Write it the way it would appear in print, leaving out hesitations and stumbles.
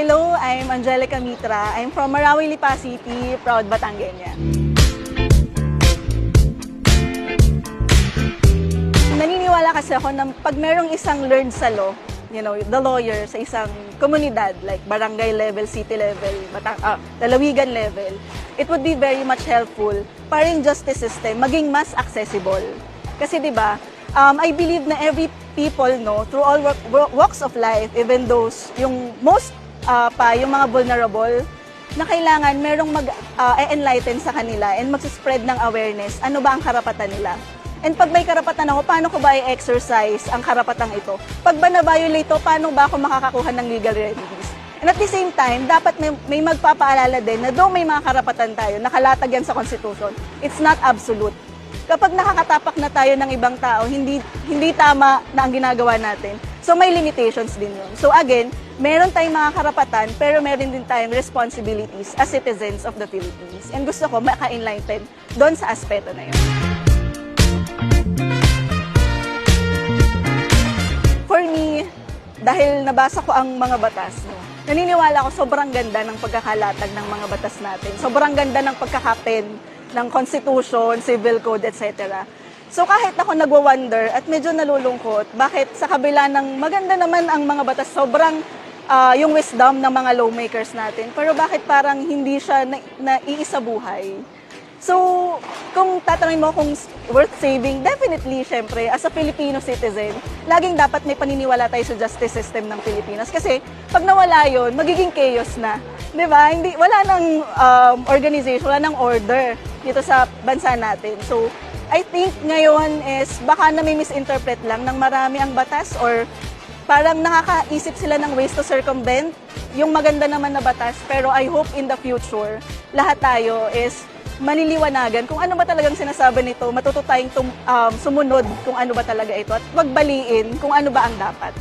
hello, I'm Angelica Mitra. I'm from Marawi, Lipa City, proud Batangueña. Naniniwala kasi ako na pag merong isang learned sa law, the lawyer sa isang komunidad, like barangay level, city level, lalawigan level, it would be very much helpful para yung justice system maging mas accessible. Kasi di ba, I believe na every people, through all walks of life, even those, yung most yung mga vulnerable, na kailangan merong mag-enlighten sa kanila and mag-spread ng awareness, ano ba ang karapatan nila. And pag may karapatan ako, paano ko ba i-exercise ang karapatang ito? Pag ba na-violate ito, paano ba ako makakakuha ng legal remedies? And at the same time, dapat may magpapaalala din na though may mga karapatan tayo, nakalatag yan sa Constitution, it's not absolute. Kapag nakakatapak na tayo ng ibang tao, hindi tama na ang ginagawa natin. So may limitations din yun. So again, meron tayong mga karapatan, pero meron din tayong responsibilities as citizens of the Philippines. And gusto ko maka-enlighten doon sa aspeto na yun. For me, dahil nabasa ko ang mga batas, naniniwala ko sobrang ganda ng pagkakalatag ng mga batas natin. Sobrang ganda ng pagkakapen ng Constitution, Civil Code, etc. So kahit ako nagwa-wonder at medyo nalulungkot, bakit sa kabila ng maganda naman ang mga batas, sobrang yung wisdom ng mga lawmakers natin, pero bakit parang hindi siya naiisa buhay? So, kung tatanungin mo kung worth saving, definitely, syempre, as a Filipino citizen, laging dapat may paniniwala tayo sa justice system ng Pilipinas. Kasi, pag nawala yun, magiging chaos na. Di ba? Wala nang organization, wala nang order dito sa bansa natin. So, I think ngayon is baka na may misinterpret lang ng marami ang batas or parang nakakaisip sila ng ways to circumvent yung maganda naman na batas. Pero I hope in the future, lahat tayo is maniliwanagan kung ano ba talagang sinasabi nito, matuto tayong sumunod kung ano ba talaga ito at magbaliin kung ano ba ang dapat.